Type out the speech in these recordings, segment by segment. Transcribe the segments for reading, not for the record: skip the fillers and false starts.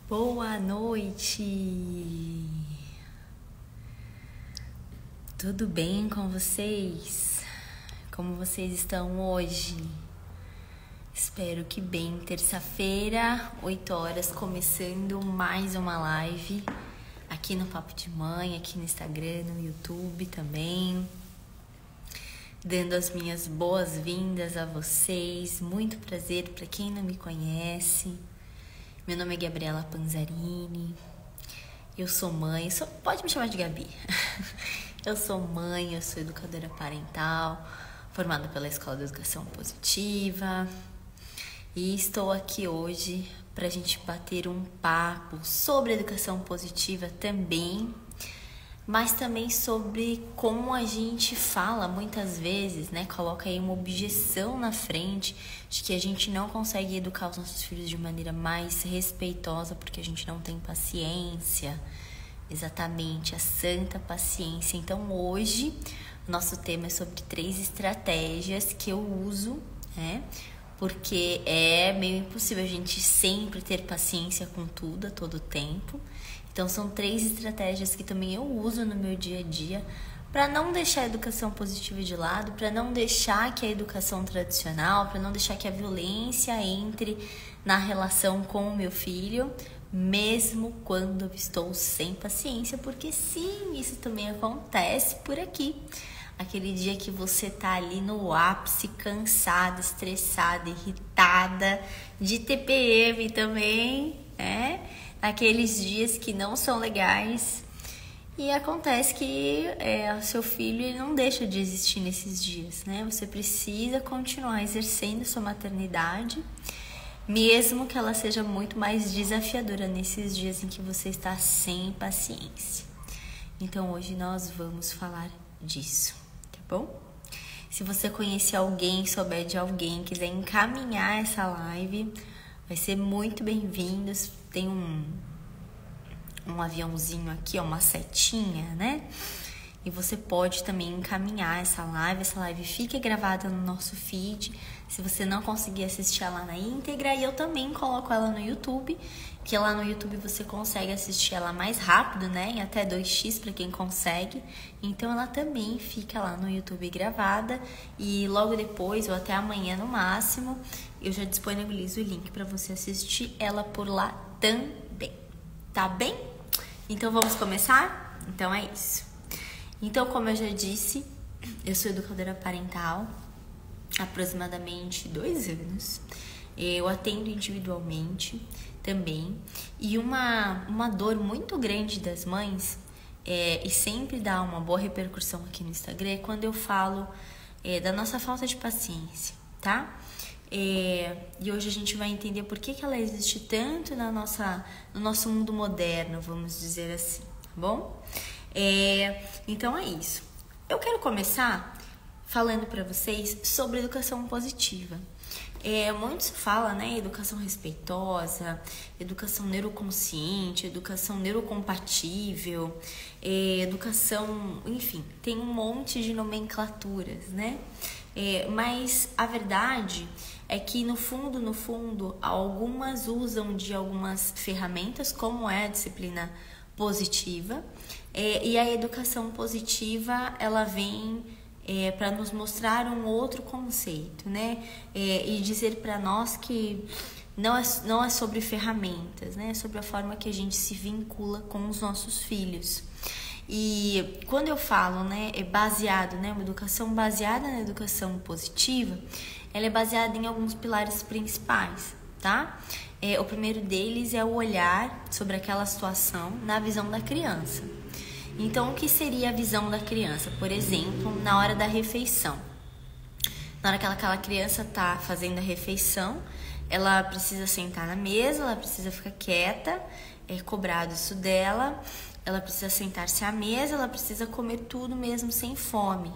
Boa noite! Tudo bem com vocês? Como vocês estão hoje? Espero que bem. Terça-feira, 8 horas, começando mais uma live aqui no Papo de Mãe, aqui no Instagram, no YouTube também. Dando as minhas boas-vindas a vocês. Muito prazer para quem não me conhece. Meu nome é Gabriela Panzarini, eu sou mãe, pode me chamar de Gabi. Eu sou mãe, eu sou educadora parental, formada pela Escola de Educação Positiva e estou aqui hoje para a gente bater um papo sobre educação positiva também, mas também sobre como a gente fala muitas vezes, né? Coloca aí uma objeção na frente de que a gente não consegue educar os nossos filhos de maneira mais respeitosa porque a gente não tem paciência. Exatamente, a santa paciência. Então hoje o nosso tema é sobre 3 estratégias que eu uso, né? Porque é meio impossível a gente sempre ter paciência com tudo a todo tempo. Então são 3 estratégias que também eu uso no meu dia a dia para não deixar a educação positiva de lado, para não deixar que a educação tradicional, para não deixar que a violência entre na relação com o meu filho, mesmo quando eu estou sem paciência, porque sim, isso também acontece por aqui. Aquele dia que você tá ali no ápice, cansada, estressada, irritada, de TPM também, né? Naqueles dias que não são legais. E acontece que o seu filho ele não deixa de existir nesses dias, né? Você precisa continuar exercendo sua maternidade, mesmo que ela seja muito mais desafiadora nesses dias em que você está sem paciência. Então hoje nós vamos falar disso, tá bom? Se você conhecer alguém, souber de alguém, quiser encaminhar essa live, vai ser muito bem-vindo. Tem um aviãozinho aqui, ó, uma setinha, né? E você pode também encaminhar essa live fica gravada no nosso feed, se você não conseguir assistir ela na íntegra, e eu também coloco ela no YouTube, que lá no YouTube você consegue assistir ela mais rápido, né, em até 2x para quem consegue, então ela também fica lá no YouTube gravada, e logo depois, ou até amanhã no máximo, eu já disponibilizo o link para você assistir ela por lá também, tá bem? Então vamos começar? Então é isso. Então, como eu já disse, eu sou educadora parental há aproximadamente 2 anos. Eu atendo individualmente também. E uma dor muito grande das mães, e sempre dá uma boa repercussão aqui no Instagram, é quando eu falo da nossa falta de paciência, tá? E hoje a gente vai entender por que ela existe tanto no nosso mundo moderno, vamos dizer assim, tá bom? Então é isso. Eu quero começar falando para vocês sobre educação positiva. Muito se fala, né? Educação respeitosa, educação neuroconsciente, educação neurocompatível, educação, enfim, tem um monte de nomenclaturas, né? Mas a verdade é que no fundo, algumas usam de algumas ferramentas, como é a disciplina positiva, e a educação positiva ela vem para nos mostrar um outro conceito, né? E dizer para nós que não é sobre ferramentas, né? É sobre a forma que a gente se vincula com os nossos filhos. E quando eu falo, né, uma educação baseada na educação positiva, ela é baseada em alguns pilares principais, tá? O primeiro deles é o olhar sobre aquela situação na visão da criança. Então, o que seria a visão da criança? Por exemplo, na hora da refeição. Na hora que aquela criança está fazendo a refeição, ela precisa sentar na mesa, ela precisa ficar quieta, é cobrado isso dela, ela precisa sentar-se à mesa, ela precisa comer tudo mesmo sem fome.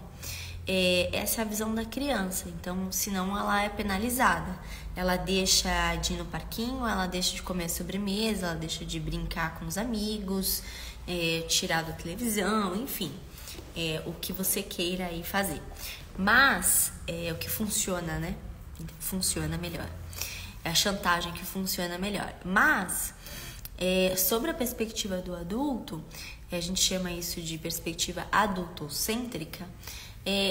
Essa é a visão da criança, então senão ela é penalizada. Ela deixa de ir no parquinho, ela deixa de comer a sobremesa, ela deixa de brincar com os amigos, tirar da televisão, enfim, o que você queira aí fazer. Mas o que funciona, né? Funciona melhor. É a chantagem que funciona melhor. Mas Sobre a perspectiva do adulto, a gente chama isso de perspectiva adultocêntrica.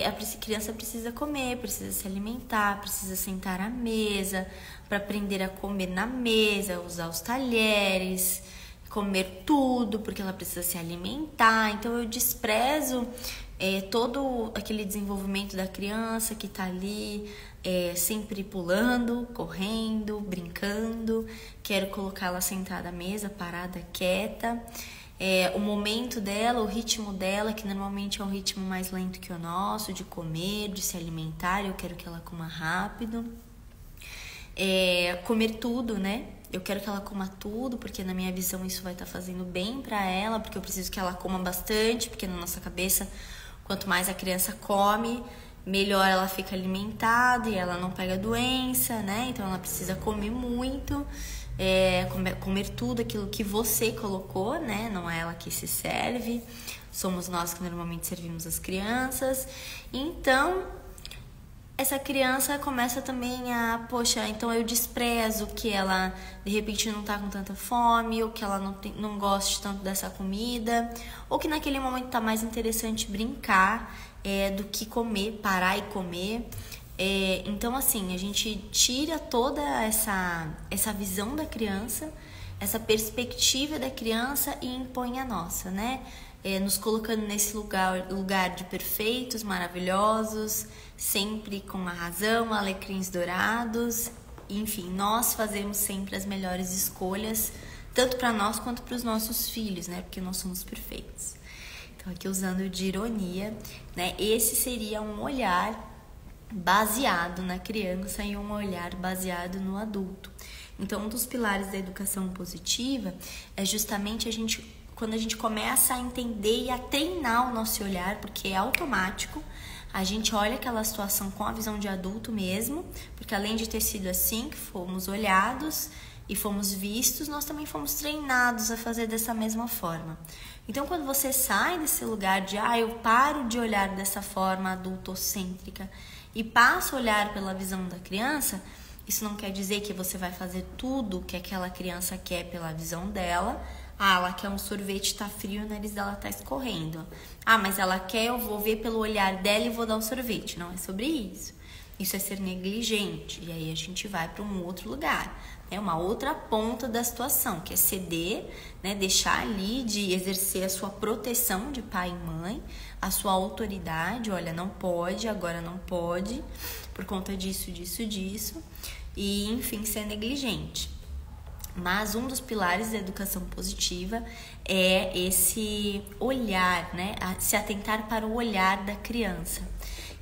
A criança precisa comer, precisa se alimentar, precisa sentar à mesa, para aprender a comer na mesa, usar os talheres, comer tudo, porque ela precisa se alimentar. Então eu desprezo todo aquele desenvolvimento da criança que está ali sempre pulando, correndo, brincando. Quero colocá-la sentada à mesa, parada, quieta. O momento dela, o ritmo dela, que normalmente é um ritmo mais lento que o nosso, de comer, de se alimentar. Eu quero que ela coma rápido. Comer tudo, né? Eu quero que ela coma tudo, porque na minha visão isso vai estar fazendo bem para ela, porque eu preciso que ela coma bastante, porque na nossa cabeça, quanto mais a criança come, melhor ela fica alimentada e ela não pega doença, né? Então ela precisa comer muito, comer tudo aquilo que você colocou, né? Não é ela que se serve, somos nós que normalmente servimos as crianças. Então essa criança começa também a, poxa, então eu desprezo que ela de repente não tá com tanta fome, ou que ela não goste tanto dessa comida, ou que naquele momento tá mais interessante brincar do que comer, parar e comer. Então assim, a gente tira toda essa visão da criança, essa perspectiva da criança e impõe a nossa, né? Nos colocando nesse lugar de perfeitos, maravilhosos, sempre com a razão, alecrins dourados. Enfim, nós fazemos sempre as melhores escolhas, tanto para nós quanto para os nossos filhos, né? Porque nós somos perfeitos. Então, aqui usando de ironia, né? Esse seria um olhar baseado na criança e um olhar baseado no adulto. Então, um dos pilares da educação positiva é justamente quando a gente começa a entender e a treinar o nosso olhar, porque é automático, a gente olha aquela situação com a visão de adulto mesmo, porque além de ter sido assim que fomos olhados e fomos vistos, nós também fomos treinados a fazer dessa mesma forma. Então, quando você sai desse lugar de, eu paro de olhar dessa forma adultocêntrica e passo a olhar pela visão da criança, isso não quer dizer que você vai fazer tudo que aquela criança quer pela visão dela. Ela quer um sorvete, tá frio, o nariz dela tá escorrendo. Mas ela quer, eu vou ver pelo olhar dela e vou dar o sorvete. Não é sobre isso. Isso é ser negligente. E aí a gente vai para um outro lugar. É uma outra ponta da situação, que é ceder, né? Deixar ali de exercer a sua proteção de pai e mãe, a sua autoridade. Olha, não pode, agora não pode, por conta disso, disso, disso. E, enfim, ser negligente. Mas um dos pilares da educação positiva é esse olhar, né? Se atentar para o olhar da criança.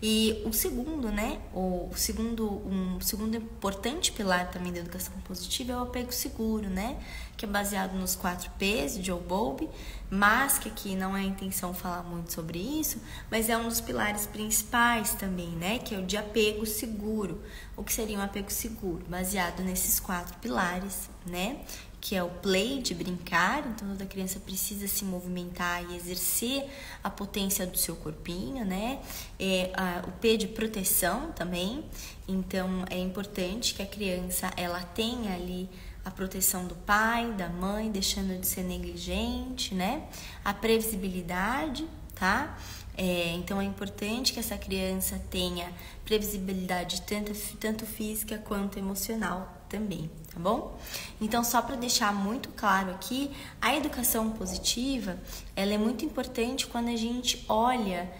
E o segundo, né? Um segundo importante pilar também da educação positiva é o apego seguro, né? Que é baseado nos 4 P's de Joe Bowlby, mas que aqui não é a intenção falar muito sobre isso, mas é um dos pilares principais também, né? Que é o de apego seguro. O que seria um apego seguro? Baseado nesses 4 pilares, né? Que é o play, de brincar, então toda criança precisa se movimentar e exercer a potência do seu corpinho, né? O P de proteção também, então é importante que a criança ela tenha ali a proteção do pai, da mãe, deixando de ser negligente, né? A previsibilidade, tá? Então é importante que essa criança tenha previsibilidade tanto física quanto emocional também, tá bom? Então, só para deixar muito claro aqui, a educação positiva, ela é muito importante quando a gente olha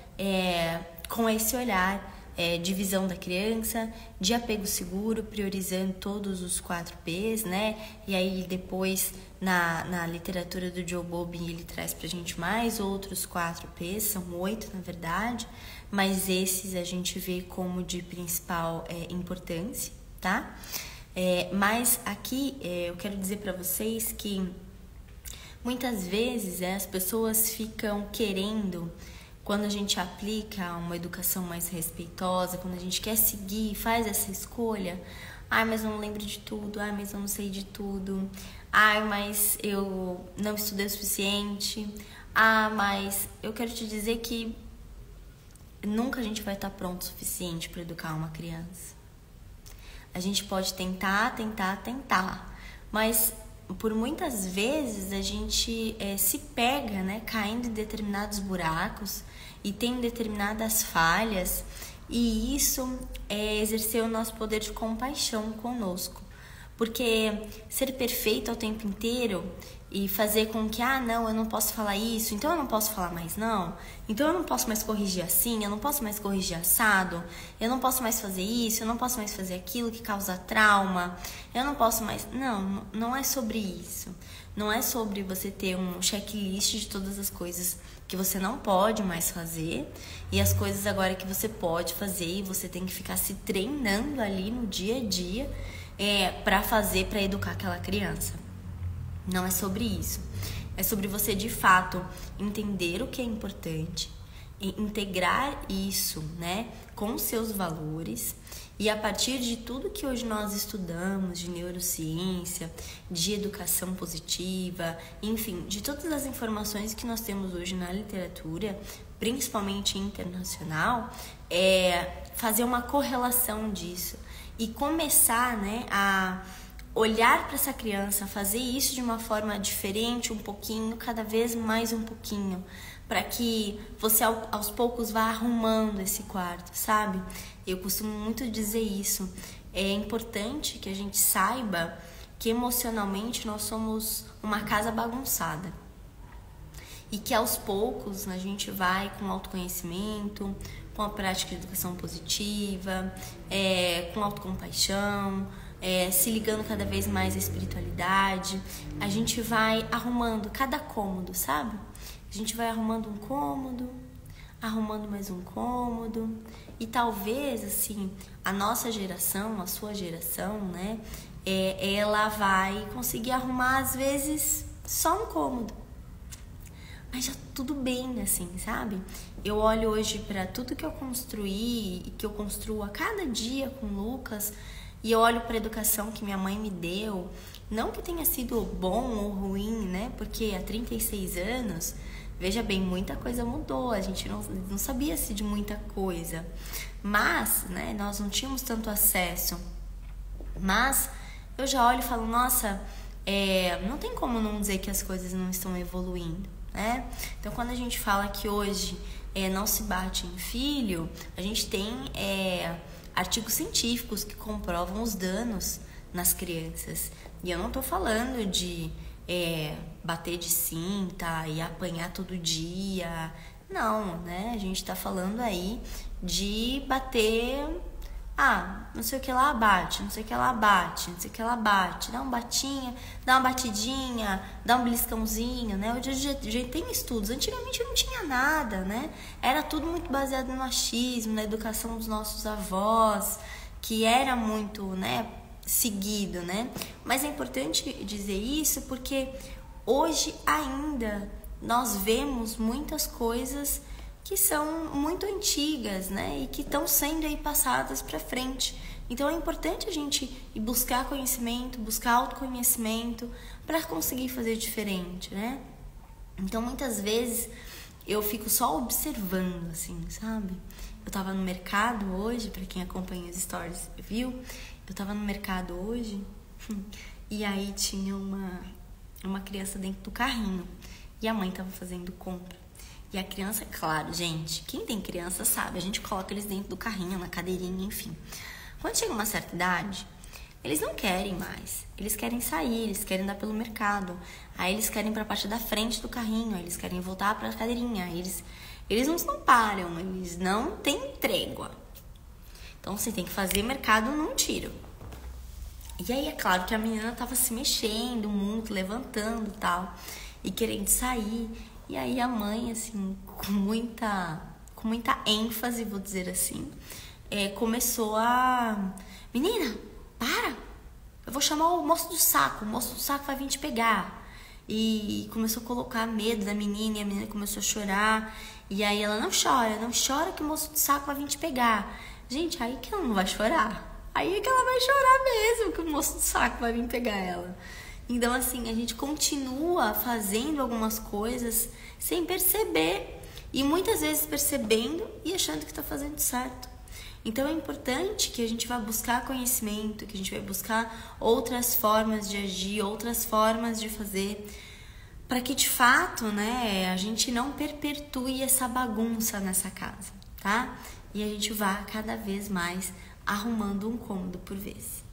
com esse olhar de visão da criança, de apego seguro, priorizando todos os 4 P's, né? E aí depois na literatura do Joe Bowlby ele traz pra gente mais outros 4 P's, são 8 na verdade, mas esses a gente vê como de principal importância, tá? Mas aqui eu quero dizer para vocês que muitas vezes as pessoas ficam querendo, quando a gente aplica uma educação mais respeitosa, quando a gente quer seguir, faz essa escolha, mas eu não lembro de tudo, mas eu não sei de tudo, mas eu não estudei o suficiente, mas eu quero te dizer que nunca a gente vai estar pronto o suficiente para educar uma criança. A gente pode tentar, mas por muitas vezes a gente se pega, né, caindo em determinados buracos e tem determinadas falhas, e isso é exercer o nosso poder de compaixão conosco. Porque ser perfeito ao tempo inteiro e fazer com que, não, eu não posso falar isso, então eu não posso falar mais não, então eu não posso mais corrigir assim, eu não posso mais corrigir assado, eu não posso mais fazer isso, eu não posso mais fazer aquilo que causa trauma, eu não posso mais... Não, não é sobre isso. Não é sobre você ter um checklist de todas as coisas que você não pode mais fazer e as coisas agora que você pode fazer, e você tem que ficar se treinando ali no dia a dia para fazer, para educar aquela criança. Não é sobre isso. É sobre você, de fato, entender o que é importante, integrar isso, né, com os seus valores, e a partir de tudo que hoje nós estudamos, de neurociência, de educação positiva, enfim, de todas as informações que nós temos hoje na literatura, principalmente internacional, fazer uma correlação disso e começar, né, a olhar para essa criança, fazer isso de uma forma diferente, um pouquinho, cada vez mais um pouquinho, para que você aos poucos vá arrumando esse quarto, sabe? Eu costumo muito dizer isso. É importante que a gente saiba que emocionalmente nós somos uma casa bagunçada. E que aos poucos a gente vai com autoconhecimento, com a prática de educação positiva, com autocompaixão, se ligando cada vez mais à espiritualidade, a gente vai arrumando cada cômodo, sabe? A gente vai arrumando um cômodo, arrumando mais um cômodo, e talvez, assim, a nossa geração, a sua geração, né, ela vai conseguir arrumar, às vezes, só um cômodo. Mas já tudo bem, assim, sabe? Eu olho hoje para tudo que eu construí e que eu construo a cada dia com o Lucas, e eu olho para a educação que minha mãe me deu, não que tenha sido bom ou ruim, né? Porque há 36 anos, veja bem, muita coisa mudou, a gente não sabia-se de muita coisa. Mas, né, nós não tínhamos tanto acesso. Mas eu já olho e falo, nossa, não tem como não dizer que as coisas não estão evoluindo, né? Então, quando a gente fala que hoje não se bate em filho, a gente tem... artigos científicos que comprovam os danos nas crianças. E eu não tô falando de bater de cinta e apanhar todo dia. Não, né? A gente tá falando aí de bater... não sei o que lá bate, não sei o que lá bate, não sei o que lá bate. Dá um batinha, dá uma batidinha, dá um beliscãozinho, né? Hoje já tem estudos. Antigamente não tinha nada, né? Era tudo muito baseado no machismo, na educação dos nossos avós, que era muito, né, seguido, né? Mas é importante dizer isso porque hoje ainda nós vemos muitas coisas que são muito antigas, né, e que estão sendo aí passadas para frente. Então é importante a gente ir buscar conhecimento, buscar autoconhecimento para conseguir fazer diferente, né? Então muitas vezes eu fico só observando, assim, sabe? Eu tava no mercado hoje, para quem acompanha os stories viu, eu tava no mercado hoje e aí tinha uma criança dentro do carrinho e a mãe tava fazendo compra. E a criança, claro, gente, quem tem criança sabe, a gente coloca eles dentro do carrinho, na cadeirinha, enfim. Quando chega uma certa idade, eles não querem mais. Eles querem sair, eles querem andar pelo mercado. Aí eles querem ir pra parte da frente do carrinho, aí eles querem voltar pra cadeirinha. Eles não param, eles não têm trégua. Então você tem que fazer mercado num tiro. E aí é claro que a menina tava se mexendo muito, levantando e tal, e querendo sair. E aí a mãe, assim, com muita ênfase, vou dizer assim, começou a... Menina, para! Eu vou chamar o moço do saco vai vir te pegar. E começou a colocar medo da menina, e a menina começou a chorar. E aí ela, não chora que o moço do saco vai vir te pegar. Gente, aí que ela não vai chorar. Aí é que ela vai chorar mesmo, que o moço do saco vai vir pegar ela. Então, assim, a gente continua fazendo algumas coisas sem perceber. E muitas vezes percebendo e achando que está fazendo certo. Então é importante que a gente vá buscar conhecimento, que a gente vai buscar outras formas de agir, outras formas de fazer, para que de fato, né, a gente não perpetue essa bagunça nessa casa, tá? E a gente vá cada vez mais arrumando um cômodo por vez.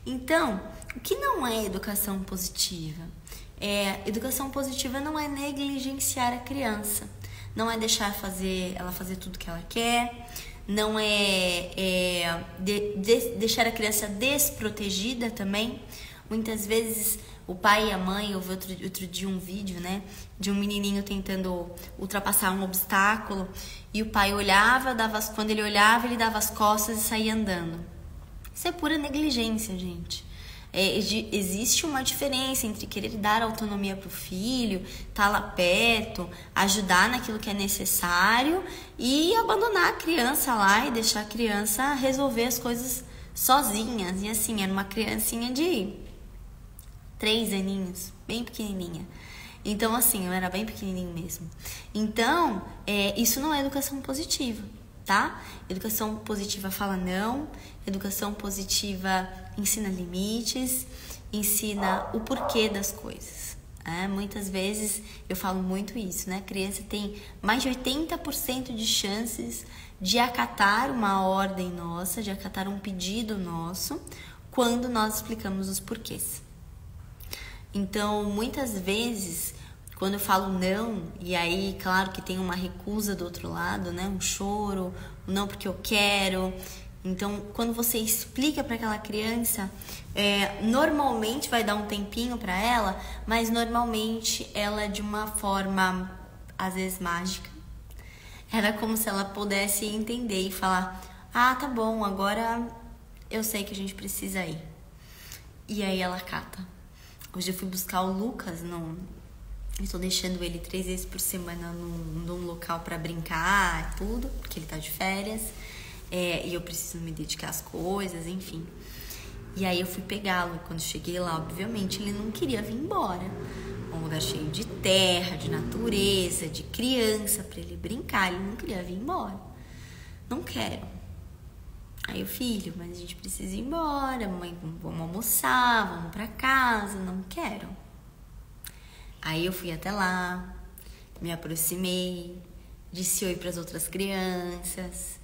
Então, o que não é educação positiva? Educação positiva não é negligenciar a criança, não é deixar ela fazer tudo que ela quer, não deixar a criança desprotegida também. Muitas vezes o pai e a mãe, eu vi outro dia um vídeo, né, de um menininho tentando ultrapassar um obstáculo e o pai olhava, quando ele olhava, ele dava as costas e saía andando. Isso é pura negligência, gente. Existe uma diferença entre querer dar autonomia para o filho, estar lá perto, ajudar naquilo que é necessário e abandonar a criança lá e deixar a criança resolver as coisas sozinha. E assim, era uma criancinha de 3 aninhos, bem pequenininha. Então, assim, eu era bem pequenininho mesmo. Então, isso não é educação positiva, tá? Educação positiva fala não, educação positiva ensina limites, ensina o porquê das coisas. Muitas vezes eu falo muito isso, né? A criança tem mais de 80% de chances de acatar uma ordem nossa, de acatar um pedido nosso, quando nós explicamos os porquês. Então, muitas vezes, quando eu falo não, e aí, claro que tem uma recusa do outro lado, né? Um choro, um não porque eu quero. Então, quando você explica para aquela criança, normalmente vai dar um tempinho para ela, mas normalmente ela de uma forma, às vezes, mágica. Era como se ela pudesse entender e falar, tá bom, agora eu sei que a gente precisa ir. E aí ela cata. Hoje eu fui buscar o Lucas, estou deixando ele 3 vezes por semana num local para brincar e tudo, porque ele tá de férias. E eu preciso me dedicar às coisas, enfim. E aí eu fui pegá-lo. Quando cheguei lá, obviamente, ele não queria vir embora. Um lugar cheio de terra, de natureza, de criança, para ele brincar. Ele não queria vir embora. Não quero. Aí o filho, mas a gente precisa ir embora. Mãe, vamos almoçar, vamos para casa. Não quero. Aí eu fui até lá, me aproximei, disse oi para as outras crianças.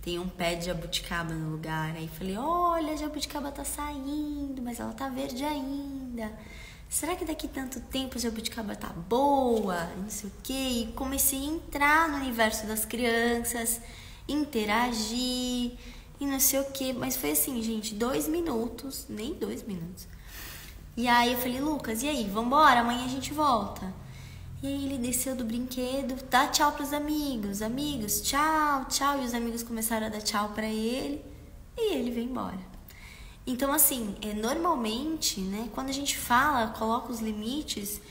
Tem um pé de jabuticaba no lugar. Aí falei, olha, a jabuticaba tá saindo, mas ela tá verde ainda. Será que daqui tanto tempo a jabuticaba tá boa? Não sei o quê. E comecei a entrar no universo das crianças, interagir e não sei o quê. Mas foi assim, gente, 2 minutos, nem 2 minutos. E aí eu falei, Lucas, e aí, vambora? Amanhã a gente volta. E aí ele desceu do brinquedo, dá tchau pros amigos, tchau, tchau. E os amigos começaram a dar tchau pra ele e ele veio embora. Então, assim, normalmente, né, quando a gente fala, coloca os limites,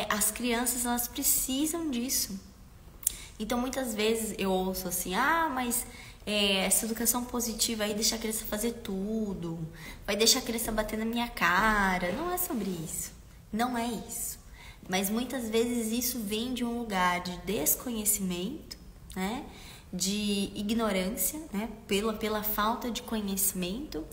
as crianças, elas precisam disso. Então, muitas vezes eu ouço assim, mas essa educação positiva aí deixa a criança fazer tudo, vai deixar a criança bater na minha cara. Não é sobre isso, não é isso. Mas muitas vezes isso vem de um lugar de desconhecimento, né? De ignorância, né? Pela falta de conhecimento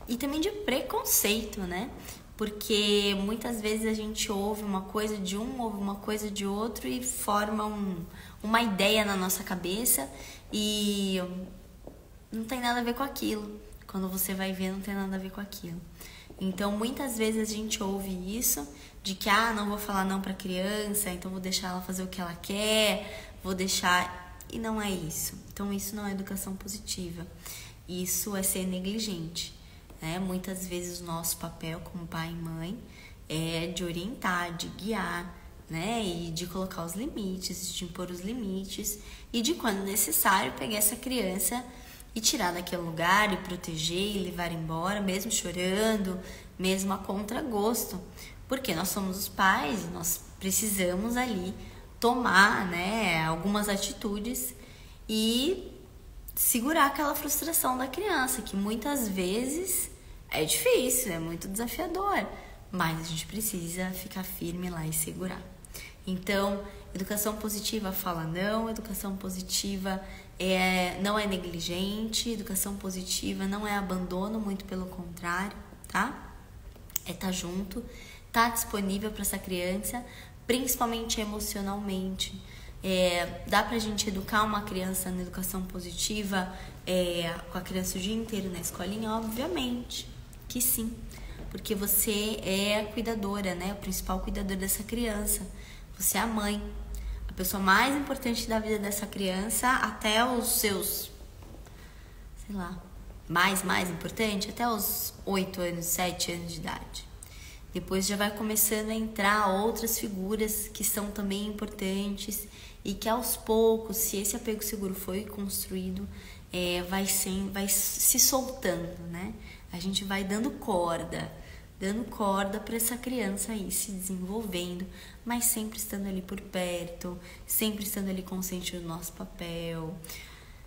e também de preconceito, né? Porque muitas vezes a gente ouve uma coisa de um, ouve uma coisa de outro e forma uma ideia na nossa cabeça e não tem nada a ver com aquilo. Quando você vai ver, não tem nada a ver com aquilo. Então, muitas vezes a gente ouve isso, de que, não vou falar não pra criança, então vou deixar ela fazer o que ela quer, vou deixar... E não é isso. Então, isso não é educação positiva. Isso é ser negligente, né? Muitas vezes o nosso papel como pai e mãe é de orientar, de guiar, né? E de colocar os limites, de impor os limites e de, quando necessário, pegar essa criança e tirar daquele lugar e proteger e levar embora, mesmo chorando, mesmo a contragosto. Porque nós somos os pais e nós precisamos ali tomar, né, algumas atitudes e segurar aquela frustração da criança, que muitas vezes é difícil, é muito desafiador, mas a gente precisa ficar firme lá e segurar. Então, educação positiva fala não, educação positiva não é negligente, educação positiva não é abandono, muito pelo contrário, tá? É estar junto, tá disponível para essa criança, principalmente emocionalmente. Dá pra gente educar uma criança na educação positiva com a criança o dia inteiro na escolinha? Obviamente que sim, porque você é a cuidadora, né? O principal cuidador dessa criança. Você é a mãe, a pessoa mais importante da vida dessa criança até os seus, sei lá, mais importante, até os 8 anos, 7 anos de idade. Depois já vai começando a entrar outras figuras que são também importantes e que aos poucos, se esse apego seguro foi construído, vai se soltando, né? A gente vai dando corda para essa criança aí se desenvolvendo, mas sempre estando ali por perto, sempre estando ali consciente do nosso papel,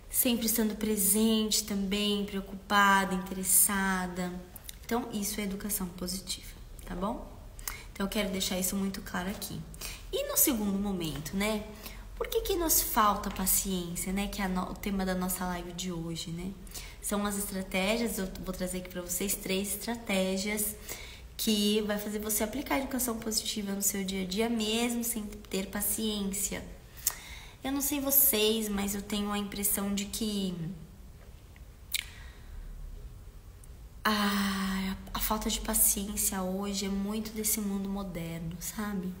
sempre estando presente também, preocupada, interessada. Então, isso é educação positiva, tá bom? Então, eu quero deixar isso muito claro aqui. E no segundo momento, né? Por que nos falta paciência, né? Que é o tema da nossa live de hoje, né? São as estratégias, eu vou trazer aqui para vocês 3 estratégias que vai fazer você aplicar a educação positiva no seu dia a dia mesmo sem ter paciência. Eu não sei vocês, mas eu tenho a impressão de que a falta de paciência hoje é muito desse mundo moderno, sabe?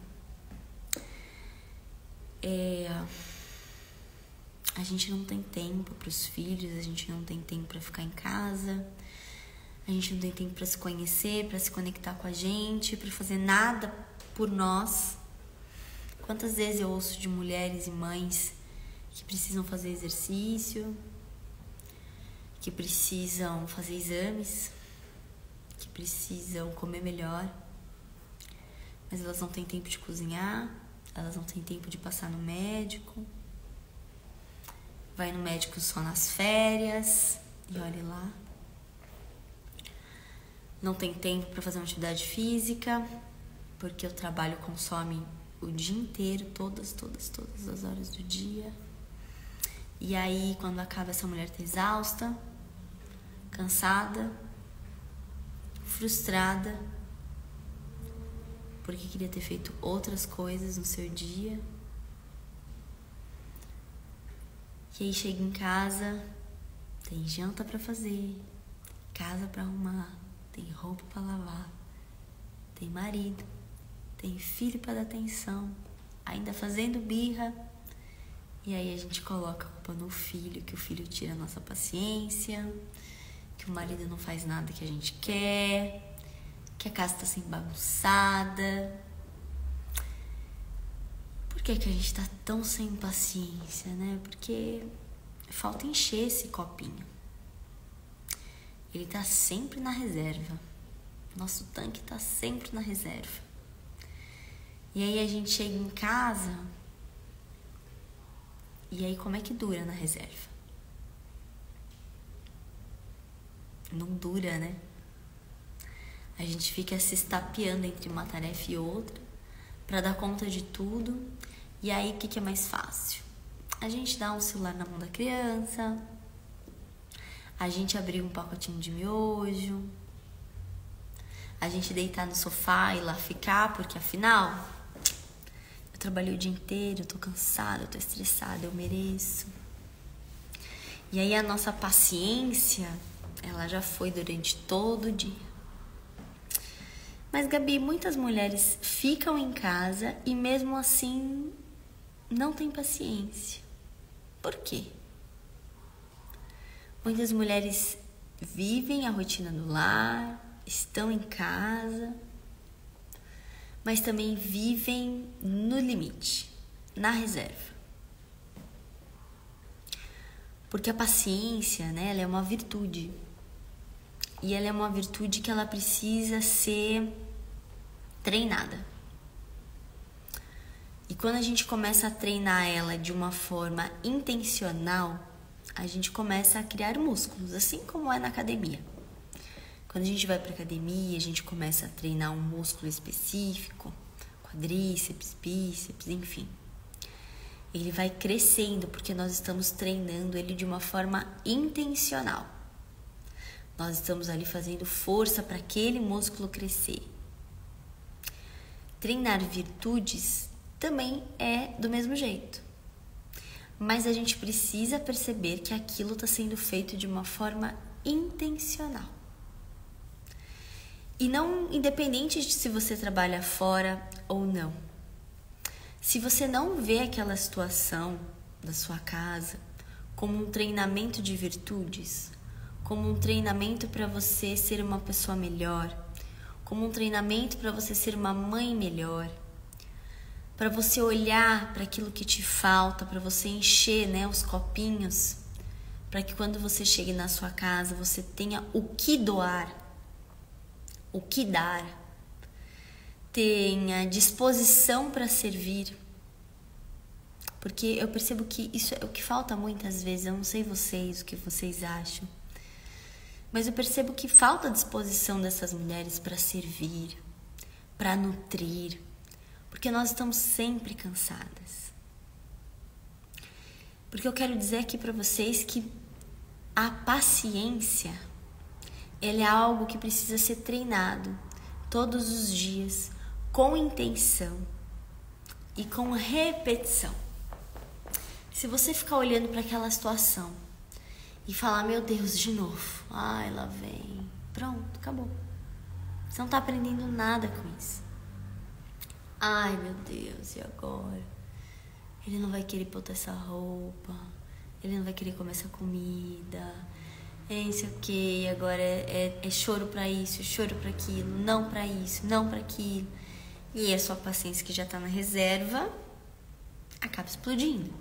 A gente não tem tempo para os filhos, a gente não tem tempo para ficar em casa, a gente não tem tempo para se conhecer, para se conectar com a gente, para fazer nada por nós. Quantas vezes eu ouço de mulheres e mães que precisam fazer exercício, que precisam fazer exames, que precisam comer melhor, mas elas não têm tempo de cozinhar, elas não têm tempo de passar no médico, vai no médico só nas férias, e olhe lá. Não tem tempo para fazer uma atividade física, porque o trabalho consome o dia inteiro, todas as horas do dia. E aí, quando acaba, essa mulher tá exausta, cansada, frustrada, porque queria ter feito outras coisas no seu dia. E aí chega em casa, tem janta pra fazer, casa pra arrumar, tem roupa pra lavar, tem marido, tem filho pra dar atenção, ainda fazendo birra. E aí a gente coloca a culpa no filho, que o filho tira a nossa paciência, que o marido não faz nada que a gente quer, que a casa tá assim bagunçada. Por que a gente tá tão sem paciência, né? Porque falta encher esse copinho. Ele tá sempre na reserva. Nosso tanque tá sempre na reserva. E aí a gente chega em casa, e aí como é que dura na reserva? Não dura, né? A gente fica se estapeando entre uma tarefa e outra para dar conta de tudo. E aí, o que é mais fácil? A gente dá um celular na mão da criança, a gente abrir um pacotinho de miojo, a gente deitar no sofá e lá ficar, porque afinal, eu trabalhei o dia inteiro, eu tô cansada, eu tô estressada, eu mereço. E aí a nossa paciência, ela já foi durante todo o dia. Mas, Gabi, muitas mulheres ficam em casa e mesmo assim não têm paciência. Por quê? Muitas mulheres vivem a rotina do lar, estão em casa, mas também vivem no limite, na reserva. Porque a paciência, né, ela é uma virtude. E ela é uma virtude que ela precisa ser treinada. E quando a gente começa a treinar ela de uma forma intencional, a gente começa a criar músculos, assim como é na academia. Quando a gente vai para academia, a gente começa a treinar um músculo específico, quadríceps, bíceps, enfim. Ele vai crescendo porque nós estamos treinando ele de uma forma intencional. Nós estamos ali fazendo força para aquele músculo crescer. Treinar virtudes também é do mesmo jeito. Mas a gente precisa perceber que aquilo está sendo feito de uma forma intencional. E não independente de se você trabalha fora ou não. Se você não vê aquela situação da sua casa como um treinamento de virtudes, como um treinamento para você ser uma pessoa melhor, como um treinamento para você ser uma mãe melhor, para você olhar para aquilo que te falta, para você encher, né, os copinhos, para que quando você chegue na sua casa você tenha o que doar, o que dar, tenha disposição para servir. Porque eu percebo que isso é o que falta muitas vezes. Eu não sei vocês, o que vocês acham, mas eu percebo que falta disposição dessas mulheres para servir, para nutrir, porque nós estamos sempre cansadas. Porque eu quero dizer aqui para vocês que a paciência, ela é algo que precisa ser treinado todos os dias, com intenção e com repetição. Se você ficar olhando para aquela situação e falar, meu Deus, de novo, ai, lá vem, pronto, acabou. Você não está aprendendo nada com isso. Ai, meu Deus, e agora? Ele não vai querer botar essa roupa, ele não vai querer comer essa comida, não sei o que, agora é choro pra isso, choro pra aquilo, não pra isso, não pra aquilo. E a sua paciência que já tá na reserva acaba explodindo.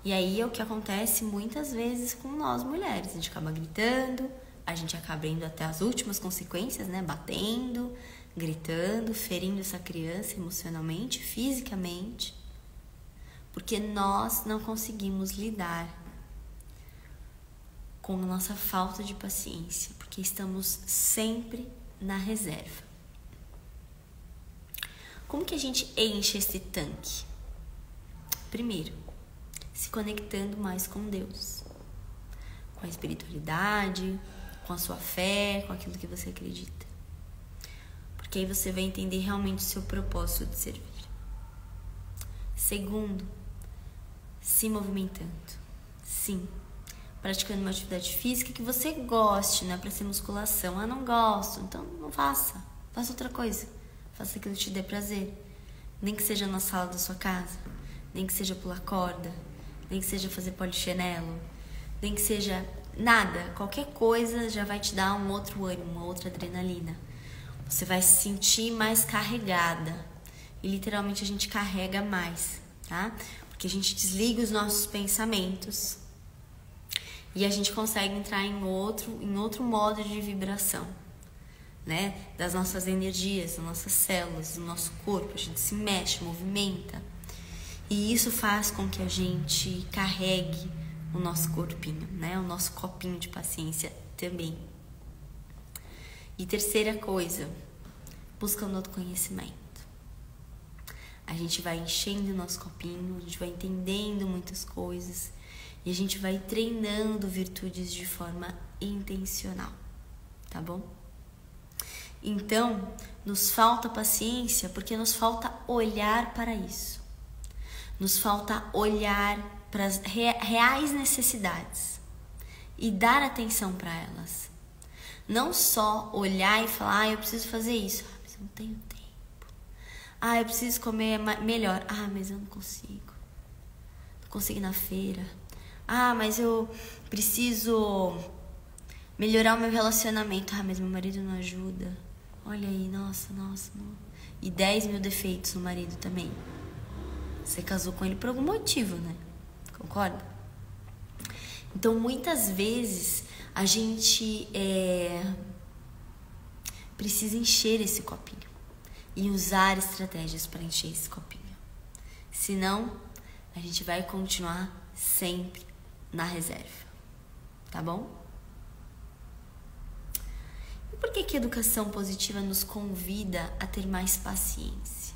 E aí é o que acontece muitas vezes com nós mulheres. A gente acaba gritando, a gente acaba indo até as últimas consequências, né? Batendo, gritando, ferindo essa criança emocionalmente, fisicamente, porque nós não conseguimos lidar com a nossa falta de paciência, porque estamos sempre na reserva. Como que a gente enche esse tanque? Primeiro, se conectando mais com Deus, com a espiritualidade, com a sua fé, com aquilo que você acredita. Porque aí você vai entender realmente o seu propósito de servir. Segundo, se movimentando. Sim, praticando uma atividade física que você goste, não é para ser musculação. Ah, não gosto, então não faça. Faça outra coisa. Faça aquilo que te dê prazer. Nem que seja na sala da sua casa, nem que seja pular corda, nem que seja fazer polichinelo, nem que seja nada. Qualquer coisa já vai te dar um outro ânimo, uma outra adrenalina. Você vai se sentir mais carregada. E literalmente a gente carrega mais, tá? Porque a gente desliga os nossos pensamentos e a gente consegue entrar em outro modo de vibração, né? Das nossas energias, das nossas células, do nosso corpo. A gente se mexe, movimenta. E isso faz com que a gente carregue o nosso corpinho, né? O nosso copinho de paciência também. E terceira coisa, buscando autoconhecimento. A gente vai enchendo o nosso copinho, a gente vai entendendo muitas coisas e a gente vai treinando virtudes de forma intencional, tá bom? Então, nos falta paciência porque nos falta olhar para isso. Nos falta olhar para as reais necessidades e dar atenção para elas. Não só olhar e falar, eu preciso fazer isso, mas eu não tenho tempo. Eu preciso comer melhor, mas eu não consigo. Não consigo ir na feira. Mas eu preciso melhorar o meu relacionamento. Mas meu marido não ajuda. Olha aí, nossa. Não. E 10 mil defeitos no marido também. Você casou com ele por algum motivo, né? Concorda? Então, muitas vezes, a gente precisa encher esse copinho e usar estratégias para encher esse copinho. Senão, a gente vai continuar sempre na reserva. Tá bom? E por que a educação positiva nos convida a ter mais paciência?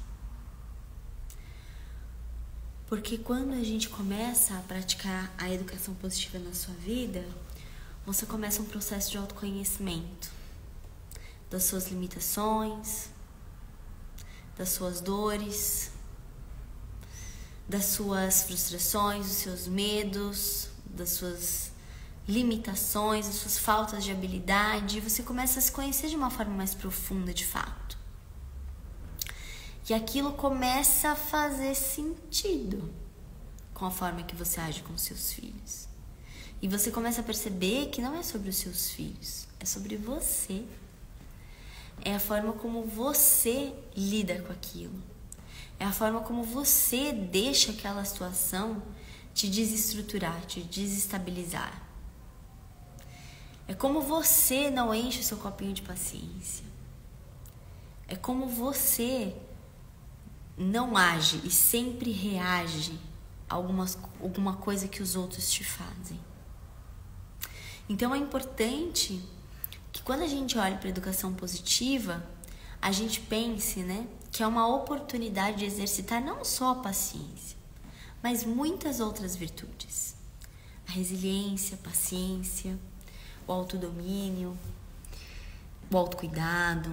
Porque quando a gente começa a praticar a educação positiva na sua vida, você começa um processo de autoconhecimento das suas limitações, das suas dores, das suas frustrações, dos seus medos, das suas limitações, das suas faltas de habilidade. Você começa a se conhecer de uma forma mais profunda, de fato. E aquilo começa a fazer sentido com a forma que você age com os seus filhos. E você começa a perceber que não é sobre os seus filhos, é sobre você. É a forma como você lida com aquilo. É a forma como você deixa aquela situação te desestruturar, te desestabilizar. É como você não enche o seu copinho de paciência. É como você não age e sempre reage a alguma coisa que os outros te fazem. Então é importante que quando a gente olha para a educação positiva, a gente pense, que é uma oportunidade de exercitar não só a paciência, mas muitas outras virtudes. A resiliência, a paciência, o autodomínio, o autocuidado,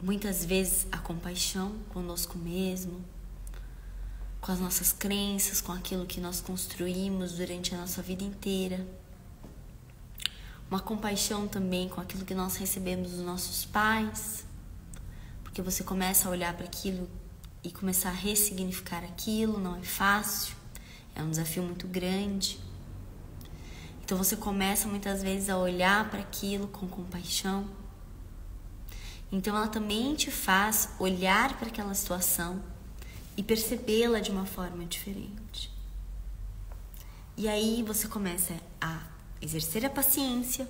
muitas vezes a compaixão conosco mesmo, com as nossas crenças, com aquilo que nós construímos durante a nossa vida inteira. Uma compaixão também com aquilo que nós recebemos dos nossos pais, porque você começa a olhar para aquilo e começar a ressignificar aquilo, não é fácil, é um desafio muito grande. Então você começa muitas vezes a olhar para aquilo com compaixão. Então ela também te faz olhar para aquela situação e percebê-la de uma forma diferente. E aí você começa a exercer a paciência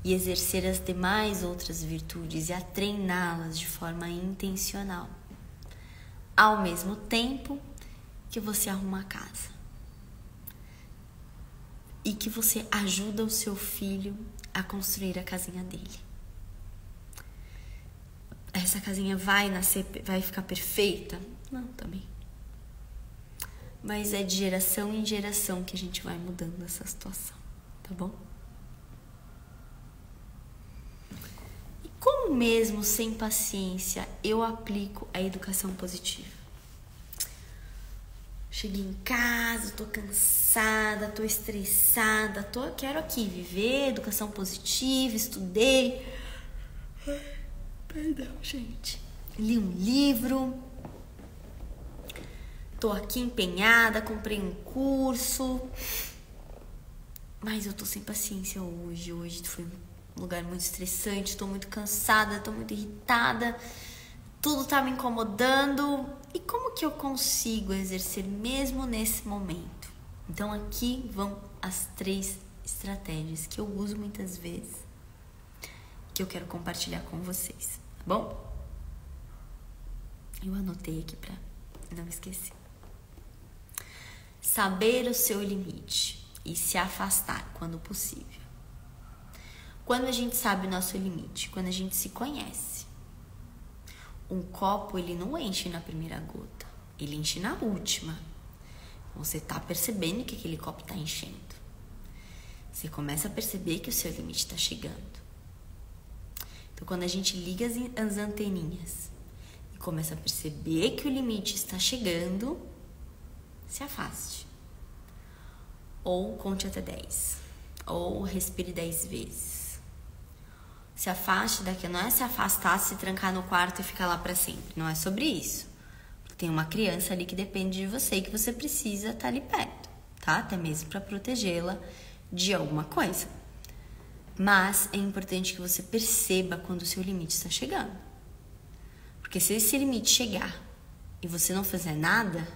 e exercer as demais outras virtudes e a treiná-las de forma intencional, ao mesmo tempo que você arruma a casa e que você ajuda o seu filho a construir a casinha dele. Essa casinha vai ficar perfeita? Não, também. Mas é de geração em geração que a gente vai mudando essa situação, tá bom? E como mesmo sem paciência eu aplico a educação positiva? Cheguei em casa, tô cansada, tô estressada, quero aqui viver educação positiva, estudei. Perdão, gente. Li um livro. Tô aqui empenhada, comprei um curso. Mas eu tô sem paciência hoje. Hoje foi um lugar muito estressante, tô muito cansada, tô muito irritada. Tudo tá me incomodando. E como que eu consigo exercer mesmo nesse momento? Então aqui vão as 3 estratégias que eu uso muitas vezes, que eu quero compartilhar com vocês, tá bom? Eu anotei aqui pra não esquecer. Saber o seu limite e se afastar quando possível. Quando a gente sabe o nosso limite, quando a gente se conhece, um copo ele não enche na primeira gota, ele enche na última. Você tá percebendo que aquele copo tá enchendo. Você começa a perceber que o seu limite tá chegando. Então, quando a gente liga as anteninhas e começa a perceber que o limite está chegando, se afaste. Ou conte até 10. Ou respire 10 vezes. Se afaste daqui. Não é se afastar, se trancar no quarto e ficar lá para sempre. Não é sobre isso. Porque tem uma criança ali que depende de você e que você precisa estar ali perto, tá? Até mesmo para protegê-la de alguma coisa. Mas é importante que você perceba quando o seu limite está chegando. Porque se esse limite chegar e você não fizer nada,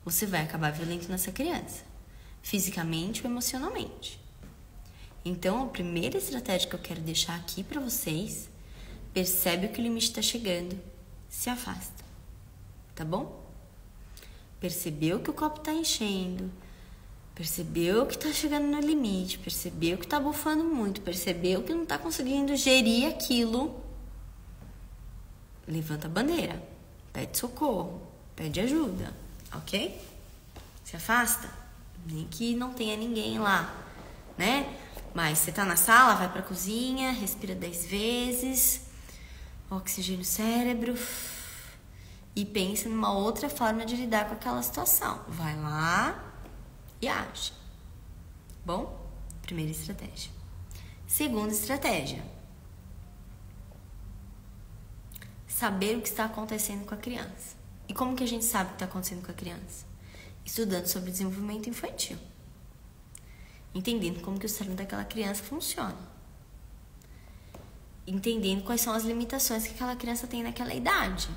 você vai acabar violento nessa criança, fisicamente ou emocionalmente. Então, a primeira estratégia que eu quero deixar aqui para vocês, percebe que o limite está chegando, se afasta, tá bom? Percebeu que o copo está enchendo, percebeu que está chegando no limite, percebeu que está bufando muito, percebeu que não está conseguindo gerir aquilo, levanta a bandeira, pede socorro, pede ajuda, ok? Se afasta, nem que não tenha ninguém lá, né? Mas você tá na sala, vai pra cozinha, respira 10 vezes, oxigênio o cérebro e pensa numa outra forma de lidar com aquela situação. Vai lá e age. Bom? Primeira estratégia. Segunda estratégia. Saber o que está acontecendo com a criança. E como que a gente sabe o que está acontecendo com a criança? Estudando sobre desenvolvimento infantil. Entendendo como que o cérebro daquela criança funciona. Entendendo quais são as limitações que aquela criança tem naquela idade.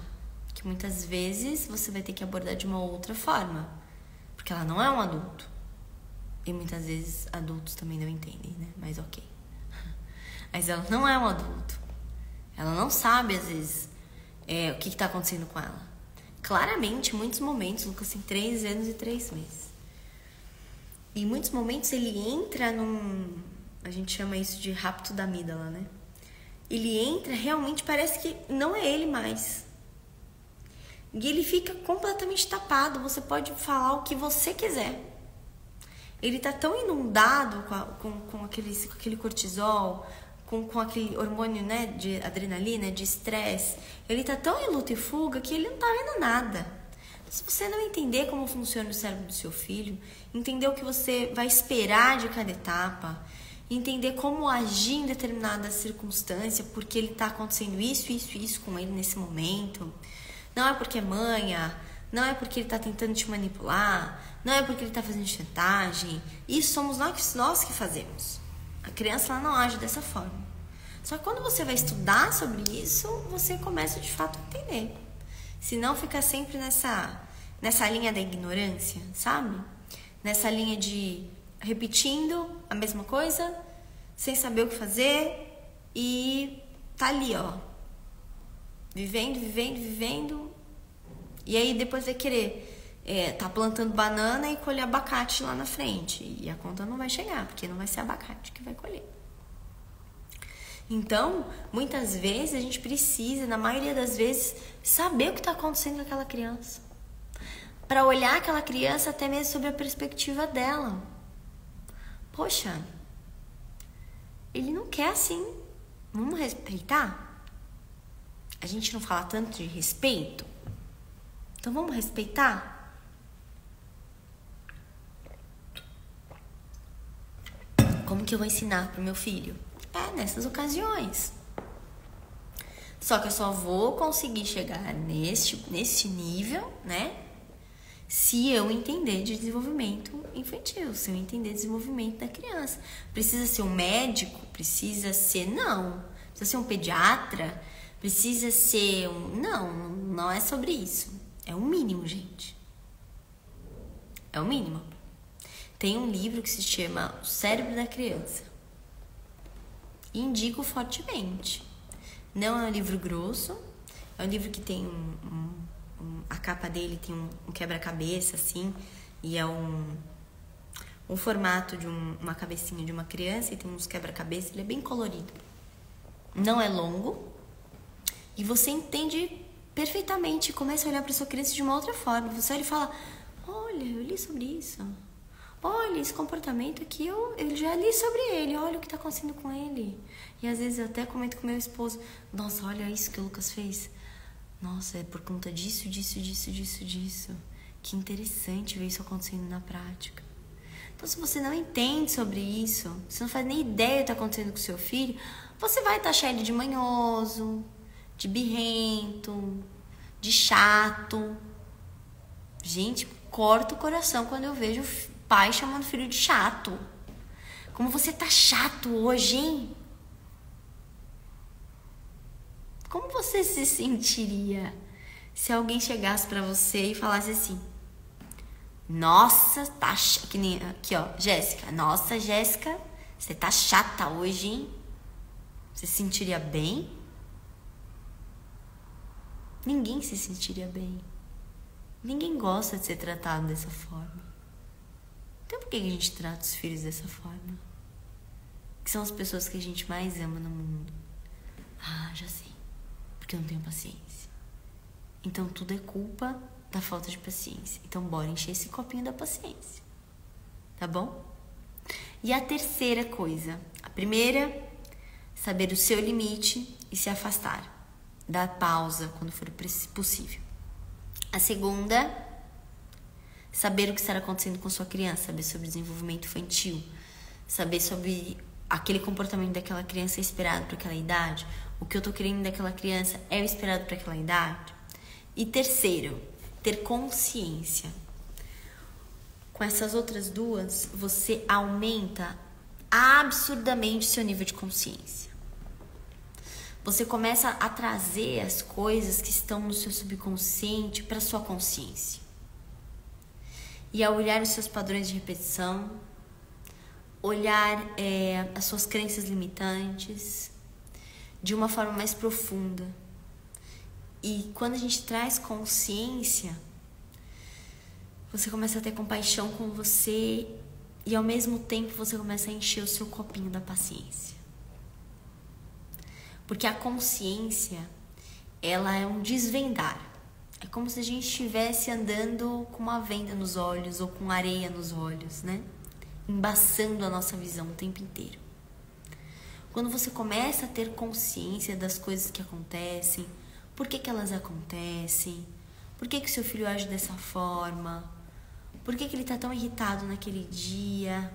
Que muitas vezes você vai ter que abordar de uma outra forma. Porque ela não é um adulto. E muitas vezes adultos também não entendem, né? Mas ok. Mas ela não é um adulto. Ela não sabe, às vezes, o que está acontecendo com ela. Claramente, em muitos momentos, o Lucas tem 3 anos e 3 meses. E em muitos momentos ele entra a gente chama isso de rapto da amígdala, né? Ele entra, realmente parece que não é ele mais. E ele fica completamente tapado. Você pode falar o que você quiser. Ele tá tão inundado com aquele cortisol, com aquele hormônio, né, de adrenalina, de estresse. Ele tá tão em luta e fuga que ele não tá vendo nada. Se você não entender como funciona o cérebro do seu filho, entender o que você vai esperar de cada etapa, entender como agir em determinada circunstância, porque ele tá acontecendo isso com ele nesse momento. Não é porque é manha, não é porque ele tá tentando te manipular, não é porque ele tá fazendo chantagem. Isso somos nós que fazemos. A criança ela não age dessa forma. Só que quando você vai estudar sobre isso, você começa de fato a entender. Senão fica sempre nessa linha da ignorância, sabe? Nessa linha de repetindo a mesma coisa, sem saber o que fazer e tá ali, ó. Vivendo. E aí depois vai querer tá plantando banana e colher abacate lá na frente. E a conta não vai chegar, porque não vai ser abacate que vai colher. Então, muitas vezes a gente precisa, na maioria das vezes, saber o que está acontecendo com aquela criança. Para olhar aquela criança até mesmo sobre a perspectiva dela. Poxa, ele não quer assim. Vamos respeitar? A gente não fala tanto de respeito? Então vamos respeitar? Como que eu vou ensinar pro meu filho? Nessas ocasiões. Só que eu só vou conseguir chegar nesse nível, né? Se eu entender de desenvolvimento infantil, se eu entender desenvolvimento da criança. Precisa ser um médico? Precisa ser... Não. Precisa ser um pediatra? Precisa ser um... Não é sobre isso. É o mínimo, gente. É o mínimo. Tem um livro que se chama O Cérebro da Criança. Indico fortemente. Não é um livro grosso. É um livro que tem a capa dele tem um quebra-cabeça, assim. E é um formato de uma cabecinha de uma criança. E tem uns quebra-cabeça. Ele é bem colorido. Não é longo. E você entende perfeitamente. Começa a olhar para sua criança de uma outra forma. Você olha e fala: olha, eu li sobre isso. Olha, esse comportamento aqui, eu já li sobre ele. Olha o que está acontecendo com ele. E às vezes eu até comento com meu esposo: nossa, olha isso que o Lucas fez. Nossa, é por conta disso. Que interessante ver isso acontecendo na prática. Então, se você não entende sobre isso, você não faz nem ideia do que está acontecendo com o seu filho, você vai taxar ele de manhoso, de birrento, de chato. Gente, corta o coração quando eu vejo pai chamando o filho de chato. Como você tá chato hoje, hein? Como você se sentiria se alguém chegasse pra você e falasse assim: nossa, tá que nem aqui, ó, Jéssica. Nossa, Jéssica, você tá chata hoje, hein? Você se sentiria bem? Ninguém se sentiria bem. Ninguém gosta de ser tratado dessa forma. Então por que a gente trata os filhos dessa forma? Que são as pessoas que a gente mais ama no mundo. Ah, já sei. Porque eu não tenho paciência. Então tudo é culpa da falta de paciência. Então bora encher esse copinho da paciência. Tá bom? E a terceira coisa. A primeira, saber o seu limite e se afastar. Dar pausa quando for possível. A segunda, saber o que está acontecendo com sua criança. Saber sobre o desenvolvimento infantil. Saber sobre aquele comportamento daquela criança é esperado para aquela idade. O que eu tô querendo daquela criança é o esperado para aquela idade. E terceiro, ter consciência. Com essas outras duas, você aumenta absurdamente seu nível de consciência. Você começa a trazer as coisas que estão no seu subconsciente para sua consciência. E ao olhar os seus padrões de repetição, olhar as suas crenças limitantes de uma forma mais profunda. E quando a gente traz consciência, você começa a ter compaixão com você e ao mesmo tempo você começa a encher o seu copinho da paciência. Porque a consciência, ela é um desvendar. É como se a gente estivesse andando com uma venda nos olhos ou com areia nos olhos, né? Embaçando a nossa visão o tempo inteiro. Quando você começa a ter consciência das coisas que acontecem, por que elas acontecem, por que o seu filho age dessa forma, por que ele está tão irritado naquele dia,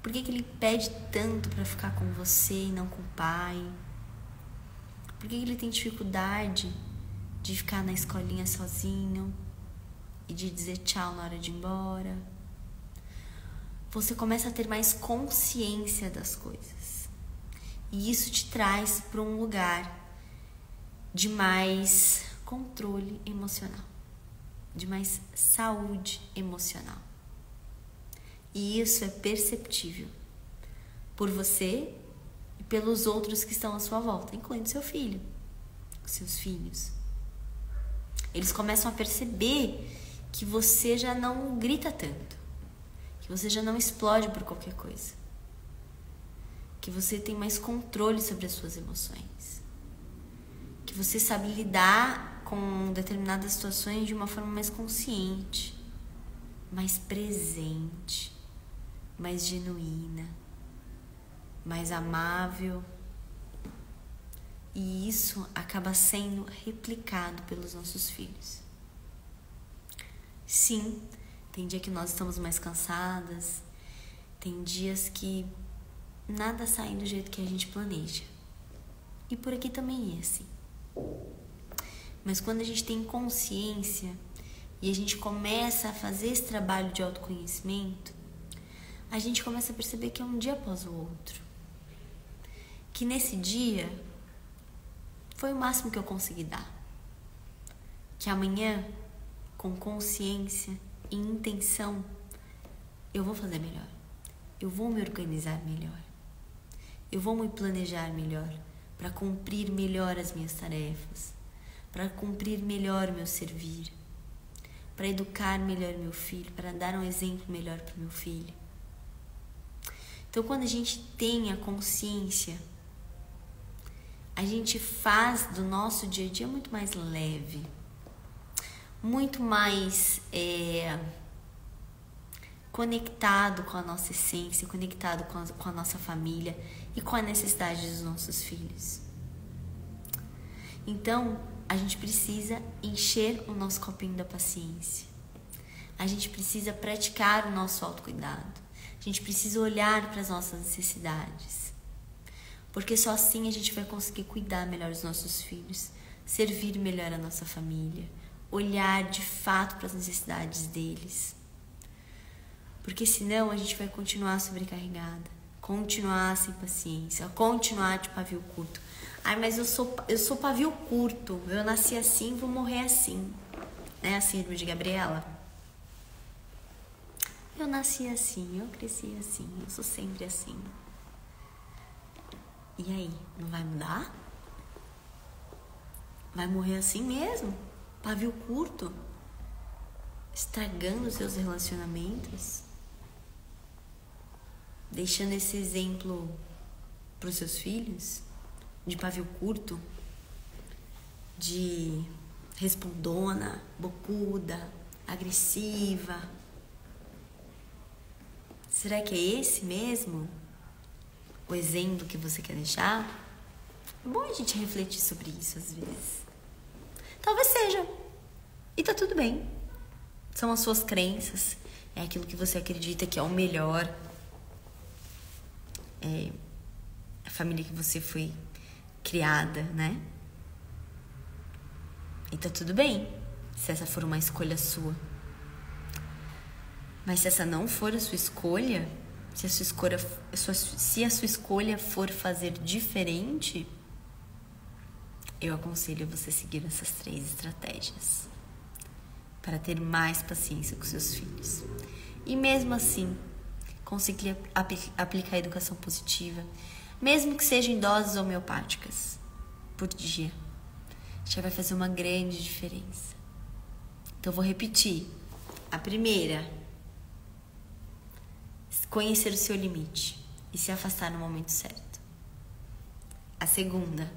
por que ele pede tanto para ficar com você e não com o pai, por que ele tem dificuldade de ficar na escolinha sozinho e de dizer tchau na hora de ir embora. Você começa a ter mais consciência das coisas. E isso te traz para um lugar de mais controle emocional, de mais saúde emocional. E isso é perceptível por você e pelos outros que estão à sua volta, incluindo seu filho, seus filhos. Eles começam a perceber que você já não grita tanto, que você já não explode por qualquer coisa, que você tem mais controle sobre as suas emoções, que você sabe lidar com determinadas situações de uma forma mais consciente, mais presente, mais genuína, mais amável. E isso acaba sendo replicado pelos nossos filhos. Sim, tem dia que nós estamos mais cansadas, tem dias que nada sai do jeito que a gente planeja. E por aqui também é assim. Mas quando a gente tem consciência e a gente começa a fazer esse trabalho de autoconhecimento, a gente começa a perceber que é um dia após o outro. Que nesse dia foi o máximo que eu consegui dar. Que amanhã, com consciência e intenção, eu vou fazer melhor. Eu vou me organizar melhor. Eu vou me planejar melhor para cumprir melhor as minhas tarefas, para cumprir melhor o meu servir, para educar melhor meu filho, para dar um exemplo melhor para o meu filho. Então, quando a gente tem a consciência, a gente faz do nosso dia a dia muito mais leve, muito mais conectado com a nossa essência, conectado com a nossa família e com a necessidade dos nossos filhos. Então, a gente precisa encher o nosso copinho da paciência. A gente precisa praticar o nosso autocuidado. A gente precisa olhar para as nossas necessidades. Porque só assim a gente vai conseguir cuidar melhor dos nossos filhos, servir melhor a nossa família, olhar de fato para as necessidades deles. Porque senão a gente vai continuar sobrecarregada, continuar sem paciência, continuar de pavio curto. Ai, mas eu sou pavio curto, eu nasci assim, vou morrer assim. Né, a síndrome de Gabriela? Eu nasci assim, eu cresci assim, eu sou sempre assim. E aí, não vai mudar? Vai morrer assim mesmo? Pavio curto? Estragando seus relacionamentos? Deixando esse exemplo para os seus filhos? De pavio curto? de respondona, bocuda, agressiva. Será que é esse mesmo o exemplo que você quer deixar? É bom a gente refletir sobre isso às vezes. Talvez seja. E tá tudo bem. São as suas crenças. É aquilo que você acredita que é o melhor. É a família que você foi criada, né? E tá tudo bem se essa for uma escolha sua. Mas se essa não for a sua escolha, se a sua escolha for fazer diferente, eu aconselho você seguir essas 3 estratégias para ter mais paciência com seus filhos. E mesmo assim, conseguir aplicar a educação positiva, mesmo que sejam em doses homeopáticas por dia, já vai fazer uma grande diferença. Então, eu vou repetir. A primeira, conhecer o seu limite e se afastar no momento certo. A segunda,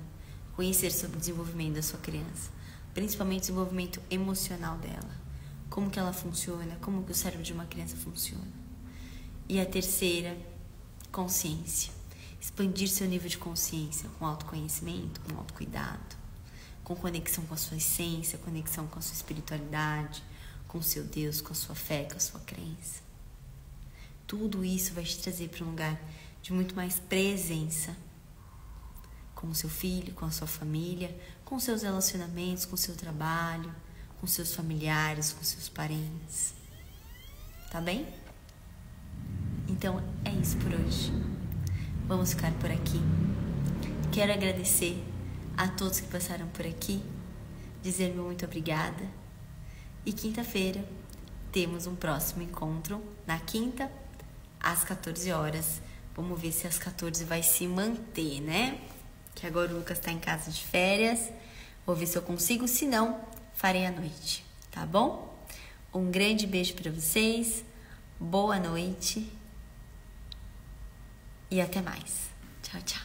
conhecer sobre o desenvolvimento da sua criança, principalmente o desenvolvimento emocional dela. Como que ela funciona, como que o cérebro de uma criança funciona. E a terceira, consciência. Expandir seu nível de consciência com autoconhecimento, com autocuidado, com conexão com a sua essência, conexão com a sua espiritualidade, com o seu Deus, com a sua fé, com a sua crença. Tudo isso vai te trazer para um lugar de muito mais presença com o seu filho, com a sua família, com seus relacionamentos, com o seu trabalho, com seus familiares, com seus parentes. Tá bem? Então é isso por hoje. Vamos ficar por aqui. Quero agradecer a todos que passaram por aqui, dizer meu muito obrigada. E quinta-feira temos um próximo encontro, na quinta, às 14 horas. Vamos ver se às 14 vai se manter, né? Que agora o Lucas tá em casa de férias. Vou ver se eu consigo, se não, farei à noite, tá bom? Um grande beijo para vocês, boa noite e até mais. Tchau, tchau.